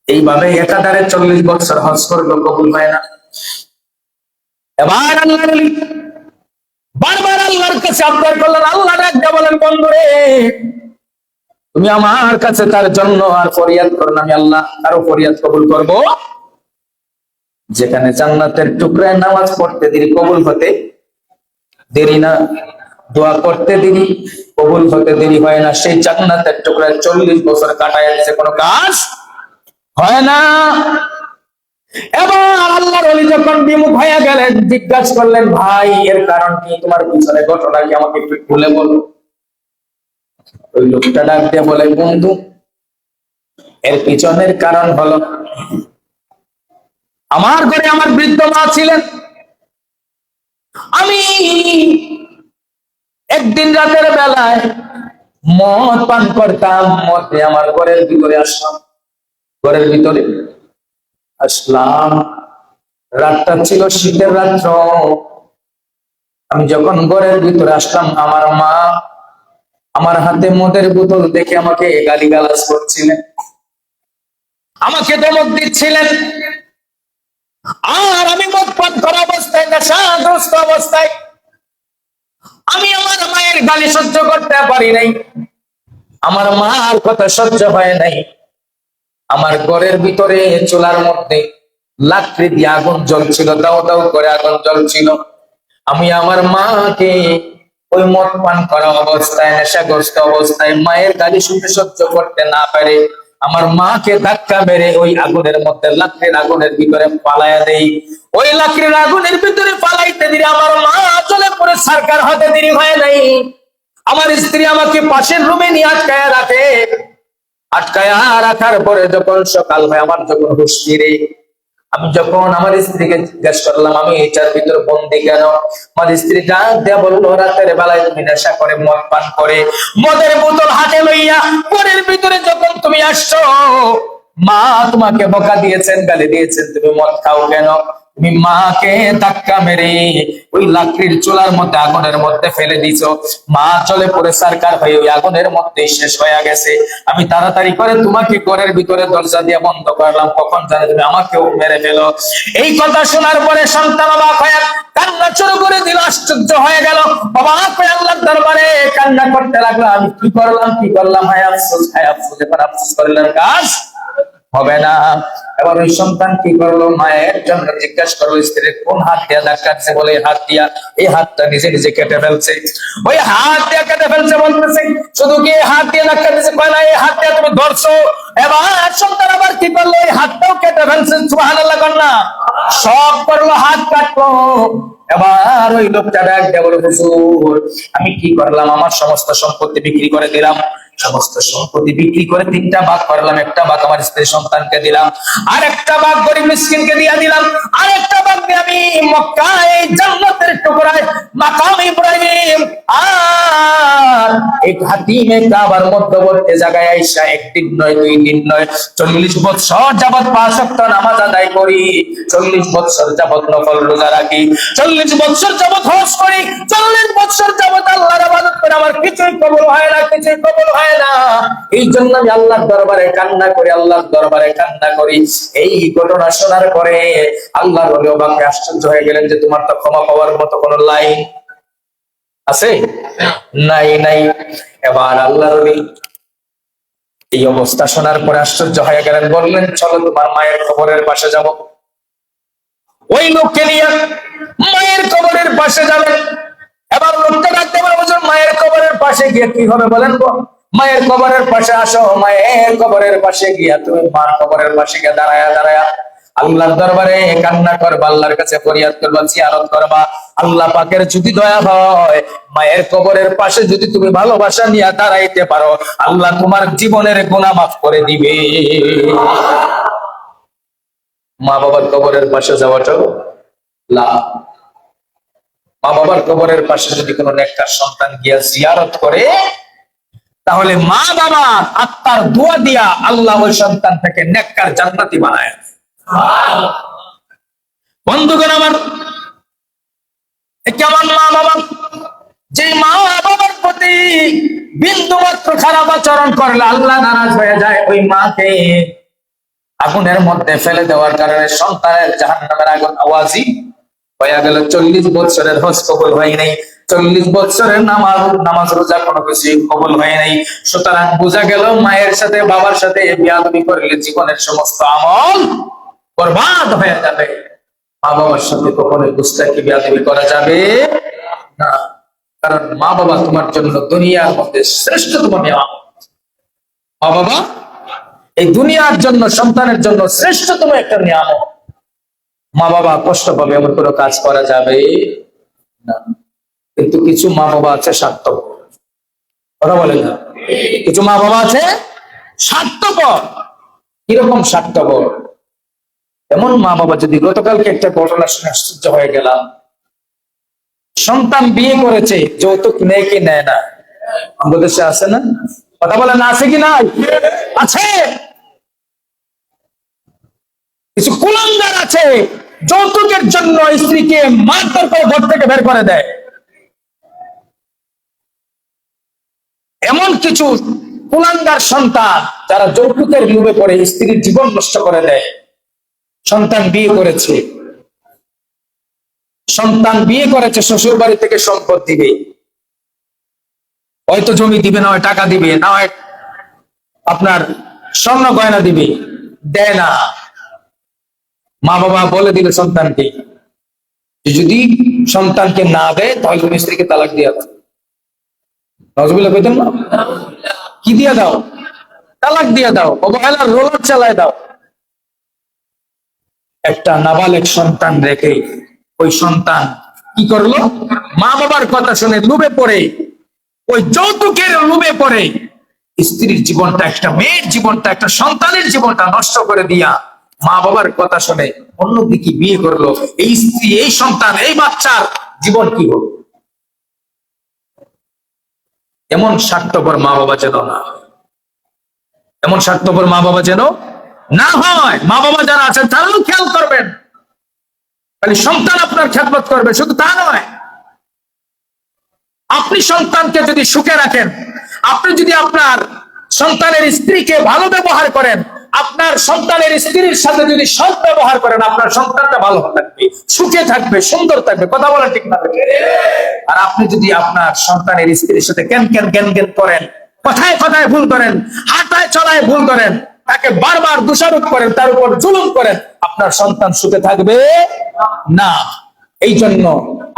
এইভাবে একাধারে 40 বছর হজ করলো, কবুল হয় না। এবার আল্লাহর ওলি বারবার আল্লাহর কাছে আবদার করলেন। আল্লাহ ডাকতে বলেন, বন্ধুরে, তুমি আমার কাছে তার জন্য আর ফরিয়াদ করো না, আমি আল্লাহ আরো ফরিয়াদ কবুল করব, যেখানে জান্নাতের টুকরায় নামাজ পড়তে দেরি, কবুল হতে দেরি না, দোয়া করতে দেরি, কবুল হতে দেরি হয় না, সেই জান্নাতের টুকরায় 40 বছর কাটায় দিতে কোনো কাজ হয় না। এবার আল্লাহর ওলি যখন বিমুখ হয়ে গেলেন, জিজ্ঞাসা করলেন, ভাই এর কারণ কি? তোমার পিছনে ঘটনা কি, আমাকে একটু খুলে বলো। ওই লোকটা ডাক দিয়ে বলে, বন্ধু, এর পিছনের কারণ হলো, আমার ঘরে আমার বৃদ্ধ মা ছিলেন। আমি একদিন রাতের বেলায় মদ পান করতাম, মদে আমার ঘরের ভিতরে আসলাম, ঘরের ভিতরে আসলাম, রাতটা ছিল শীতের রাত্র। আমি যখন ঘরের ভিতরে আসলাম, আমার মা আমার হাতে মদের বোতল দেখে আমাকে গালিগালাজ করছিলেন, আমাকে ধমক দিচ্ছিলেন। আর আমি মদ পান করা অবস্থায়, নেশাগ্রস্ত অবস্থায়, আমি আমার মায়ের গালি সহ্য করতে পারি নাই, আমার মার কথা সহ্য হয় নাই। আমার ঘরের ভিতরে চুলার মধ্যে লাকড়ি দিয়ে আগুন জ্বলছিল, দাও দাও করে আগুন জ্বলছিল। আমি আমার মাকে ওই মদ পান করা অবস্থায়, নেশাগ্রস্ত অবস্থায়, মায়ের গালি শুনতে সহ্য করতে না পারে আমার মাকে ধাক্কা মেরে ওই আগুনের মধ্যে, লাকড়ির আগুনের ভিতরে পালাইয়া দেই। ওই লাকড়ির আগুনের ভিতরে পালাইতে দিলে আমার মা চলে পড়ে সরকার হতে দেরি হয় নাই। আমার স্ত্রী আমাকে পাশের রুমে নিয়ে আটকায়া রাখে। আটকায়া রাখার পরে যখন সকাল হয়, আমার যখন হুঁশ ফিরে, আমি যখন আমার স্ত্রীকে জিজ্ঞাসা করলাম, আমি এটার ভিতরে বন্দি কেন? আমার স্ত্রী ডাক দেয়া বললো, রাতের বেলায় তুমি নেশা করে মদ পান করে মদের বোতল হাতে লইয়া ঘরের ভিতরে যখন তুমি আসছো, মা তোমাকে বকা দিয়েছেন, গালি দিয়েছেন, তুমি মদ খাও কেন? তুমি মাকে ধাক্কা মেরে ওই লাকড়ির চুলার মধ্যে, আগুনের মধ্যে ফেলে দিছো। মা চলে পড়ে সরকার হয়ে ওই আগুনের মধ্যে শেষ হয়ে গেছে। আমি তাড়াতাড়ি করে তোমাকে ঘরের ভিতরে দরজা দিয়ে বন্ধ করলাম, কখন জানে তুমি আমাকেও মেরে ফেলো। এই কথা শোনার পরে সন্তান অবাক হয়ে কান্না শুরু করে দিল, আশ্চর্য হয়ে গেল, অবাক হয়ে আল্লাহর দরবারে কান্না করতে লাগলো, আমি কি করলাম, কি করলাম, হায় আফসোস, হায় আফসোস। এবার আফসোস করলেন কাজ হবে না। এবার ওই সন্তান কি করলো, মায়ের জন্য জিজ্ঞাসা করলো স্ত্রীর কোন হাত দিয়ে দাগ কাটছে, বলে এই হাত দিয়া। এই হাতটা নিজে নিজে কেটে ফেলছে। ওই হাত দিয়ে কেটে ফেলছে বলতেছে, শুধু কি হাত দিয়ে দাগ কাটছে, কয় না এই হাত দিয়ে তুমি ধরছো। এবার সন্তান আবার কি করলো, এই হাতটাও কেটে ফেলছে। সুবহানাল্লাহ কন্যা, সব করলো, হাত কাটলো। এবার ওই লোকটা ডাক দিয়ে বলে, হুজুর আমি কি করলাম, আমার সমস্ত সম্পত্তি বিক্রি করে দিলাম, সমস্ত সম্পত্তি বিক্রি করে 3টা ভাগ করলাম, একটা ভাগ আমার স্ত্রী সন্তানকে দিলাম, আর একটা ভাগ গরিব মিসকিনকে দিয়ে দিলাম, আর একটা ভাগ দিয়ে আমি মক্কায় জান্নাতের টুকরায় মাকাম ইব্রাহিম আর এক হাতিমে কাবার মধ্যবর্তী জায়গায় আইসা একদিন নয় 2 দিন নয় 40 বছর যাবত 5 ওয়াক্ত নামাজ আদায় করি, 40 বছর যাবত নফল রোজা রাখি, 40 বছর যাবত হজ করি, 40 বছর যাবত আল্লাহর ইবাদত করে, আমার কিছুই কবুল হয় না, কিছুই কবুল হয় না। এই জন্য আমি আল্লাহর দরবারে কান্না করি, আল্লাহর দরবারে কান্না করি। এই ঘটনা শোনার পরে আল্লাহর ওলি অবাক আশ্চর্য হয়ে গেলেন যে তোমার তো ক্ষমা পাওয়ার মতো কোনো লাইন আছে? নাই নাই। এবার আল্লাহর ওলি এই অবস্থা শোনার পরে আশ্চর্য হয়ে গেলেন, বললেন চলো তোমার মায়ের কবরের পাশে যাব। ওই লোককে নিয়ে মায়ের কবরের পাশে যাবেন। এবার লোকটা ডাকতে পারে, হুজুর মায়ের কবরের পাশে গিয়ে কি হবে বলেন গো? মায়ের কবরের পাশে আসো, মায়ের কবরের পাশে গিয়া তুমি মার কবরের পাশে গিয়ে দাঁড়ায়া দাঁড়ায়া আল্লাহর দরবারে কান্না করবা, আল্লাহর কাছে ফরিয়াদ করবা, জিয়ারত করবা। আল্লাহ পাকের যদি দয়া হয়, মায়ের কবরের পাশে যদি তুমি ভালোবাসা নিয়ে দাঁড়াইতে পারো, আল্লাহ তোমার জীবনের গুনাহ মাফ করে দিবে। মা বাবার কবরের পাশে যাওয়াটাও লাভ। মা বাবার কবরের পাশে যদি কোনো নেককার সন্তান গিয়া জিয়ারত করে, তাহলে মা বাবা আত্মার দোয়া দিয়া আল্লাহ ওই সন্তানটাকে নেককার জান্নাতি বানায়। বন্ধুগণ আমার, কেমন মা বাবা, যে মা বাবার প্রতি বিন্দু মাত্র খারাপ আচরণ করলে আল্লাহ নারাজ হয়ে যায়, ওই মাকে আগুনের মধ্যে ফেলে দেওয়ার কারণে সন্তানের জাহান্নামের আগুন আওয়াজি হয়ে গেল। 40 বছরের হজ কবুল হয় নাই, 40 বছরের নামাজ রোজা কোনো কিছু কবুল হয় নাই। সুতরাং বোঝা গেল মায়ের সাথে বাবার সাথে বেয়াদবি করলে জীবনের সমস্ত আমল বরবাদ হয়ে যাবে। মা বাবার সাথে কখনোই গুস্তাখি বেয়াদবি করা যাবে না, কারণ মা বাবা তোমার জন্য দুনিয়ার মধ্যে শ্রেষ্ঠতম নিয়ামত। মা বাবা এই দুনিয়ার জন্য, সন্তানের জন্য শ্রেষ্ঠতম একটা নিয়ামত। মা বাবা কষ্ট পাবে এমন কোনো কাজ করা যাবে না। কিন্তু কিছু মা বাবা আছে স্বার্থপর, কথা বলেন না? কিছু মা বাবা আছে স্বার্থপর। কিরকম স্বার্থপর? এমন মা বাবা, যদি গতকালকে একটা ঘটনা শুনে আশ্চর্য হয়ে গেলাম। সন্তান বিয়ে করেছে, যৌতুক নেয় কি নেয় না? আমাদের দেশে আছে না? কথা বলেন না, আছে কি নাই? আছে। কিছু কুলাঙ্গার আছে, যৌতুকের জন্য স্ত্রীকে মারধর করে ঘর থেকে বের করে দেয়। এমন কিছু কুলাঙ্গার সন্তান যারা যৌতুকের লোভে পড়ে স্ত্রীর জীবন নষ্ট করে দেয়। সন্তান বিয়ে করেছে, সন্তান বিয়ে করেছে, শ্বশুর বাড়ি থেকে সম্পদ দিবে, হয়তো জমি দিবে, না হয় টাকা দিবে, না হয় আপনার স্বর্ণ গয়না দিবে, দেয় না। মা বাবা বলে দিলে সন্তানকে, যদি সন্তানকে না দেয় তাহলে তুমি স্ত্রীকে তালাক দিয়ে দাও। নজরুল্লাহ কইতেন না, কি দিয়ে দাও? তালাক দিয়ে দাও, অবহেলার রোলার চালায় দাও। একটা নাবালেক সন্তান রেখে ওই সন্তান কি করলো? মা বাবার কথা শুনে লোভে পড়ে, ওই যৌতুকের লোভে পড়ে স্ত্রীর জীবনটা, একটা মেয়ের জীবনটা, একটা সন্তানের জীবনটা নষ্ট করে দিয়া মা বাবার কথা শুনে অন্যদিকে বিয়ে করলো। এই স্ত্রী, এই সন্তান, এই বাচ্চার জীবন কি হোক? এমন স্বার্থপর মা বাবা যেন না, এমন স্বার্থপর মা বাবা যেন না হয়। মা বাবা যারা আছেন তারাও খেয়াল করবেন, খালি সন্তান আপনার খেদমত করবে শুধু তা নয়। আপনি সন্তানকে যদি সুখে রাখেন, আপনি যদি আপনার সন্তানের স্ত্রীকে ভালো ব্যবহার করেন, আপনার সন্তানের স্ত্রীর সাথে যদি সৎ ব্যবহার করেন, আপনার সন্তানটা ভালো থাকবে, সুখে থাকবে, সুন্দর থাকবে। কথা বলা ঠিক না? আর আপনি যদি আপনার সন্তানের স্ত্রীর সাথে ক্যান ক্যান জ্ঞান জ্ঞান করেন, কথায় কথায় ভুল করেন, হাঁটায় চলায় ভুল করেন, তাকে বারবার দোষারোপ করেন, তার উপর জুলুম করেন, আপনার সন্তান সুখে থাকবে না। এই জন্য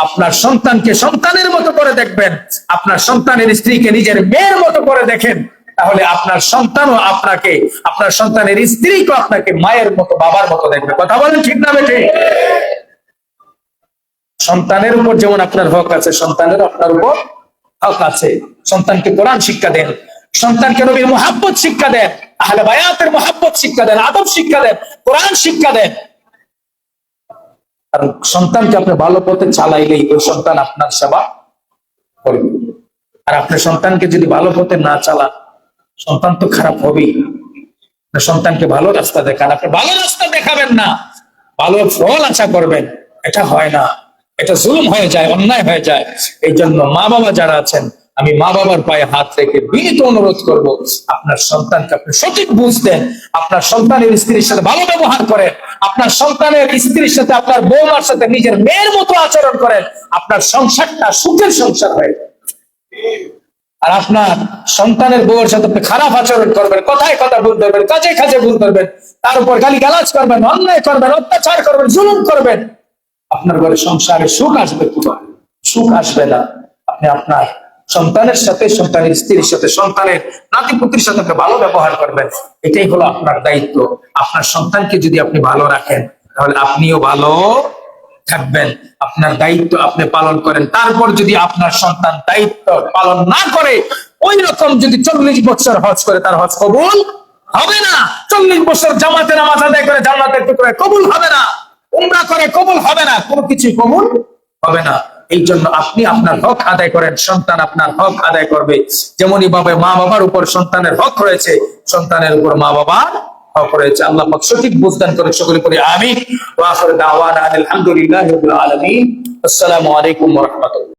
আপনার সন্তানকে সন্তানের মতো করে দেখবেন, আপনার সন্তানের স্ত্রীকে নিজের মেয়ের মতো করে দেখেন, তাহলে আপনার সন্তানও আপনাকে, আপনার সন্তানের স্ত্রীকে আপনাকে মায়ের মতো, বাবার মতো দেখবে। কথা বলেন ঠিক না বেঠে? সন্তানের উপর যেমন আপনার হক আছে, সন্তানের আপনার উপর হক আছে। সন্তানকে কোরআন শিক্ষা দেন, সন্তানকে নবীর মুহাব্বত শিক্ষা দেন, আহলে বায়াতের মুহাব্বত শিক্ষা দেন, আদব শিক্ষা দেন, কোরআন শিক্ষা দেন। আর সন্তানকে আপনি ভালো পথে চালাইলেই ওই সন্তান আপনার সেবা করবে। আর আপনি সন্তানকে যদি ভালো পথে না চালান, সন্তান তো খারাপ হবেই। সন্তানকে ভালো রাস্তা দেখান, আপনি ভালো রাস্তা দেখাবেন না, ভালো ফল আশা করবেন, এটা হয় না, এটা জুলুম হয়ে যায়, অন্যায় হয়ে যায়। এই জন্য মা বাবা যারা আছেন, আমি মা বাবার পায়ে হাত রেখে বিনীত অনুরোধ করব, আপনার সন্তানকে আপনি সঠিক বুঝ দেন, আপনার সন্তানের স্ত্রীর সাথে ভালো ব্যবহার করেন, আপনার সন্তানের স্ত্রীর সাথে, আপনার বৌমার সাথে নিজের মেয়ের মতো আচরণ করেন, আপনার সংসারটা সুখের সংসার হয়। আর আপনার সন্তানের বউয়ের সাথে আপনি খারাপ আচরণ করবেন, কথায় কথা ভুল ধরবেন, কাজে কাজে ভুল ধরবেন, তার উপর গালি গালাজ করবেন, অন্যায় করবেন, অত্যাচার করবেন, জুলুম করবেন, আপনার ঘরে সংসারে সুখ আসবে কি? সুখ আসবে না। আপনি আপনার সন্তানের সাথে, সন্তানের স্ত্রীর সাথে, সন্তানের নাতিপুতির সাথে আপনি ভালো ব্যবহার করবেন, এটাই হলো আপনার দায়িত্ব। আপনার সন্তানকে যদি আপনি ভালো রাখেন, তাহলে আপনিও ভালো থাকবেন। আপনার দায়িত্ব আপনি পালন করেন, তারপর যদি আপনার সন্তান দায়িত্ব পালন না করে, ওই রকম যদি 40 বছর হজ করে, তার হজ কবুল হবে না। 40 বছর জামাতে নামাজ আদায় করে জান্নাতের টুকরা কবুল হবে না, উমরা করে কবুল হবে না, কোনো কিছু কবুল হবে না। এই জন্য আপনি আপনার হক আদায় করেন, সন্তান আপনার হক আদায় করবে। যেমনই ভাবে মা বাবার উপর সন্তানের হক রয়েছে, সন্তানের উপর মা বাবার হক রয়েছে। আল্লাহ পাক সঠিক বুঝদান করে সকলে করি আমিন। ওয়া আখিরু দাওয়ানা আলহামদুলিল্লাহি রাব্বিল আলামিন। আসসালামু আলাইকুম ওয়া রাহমাতুল্লাহ।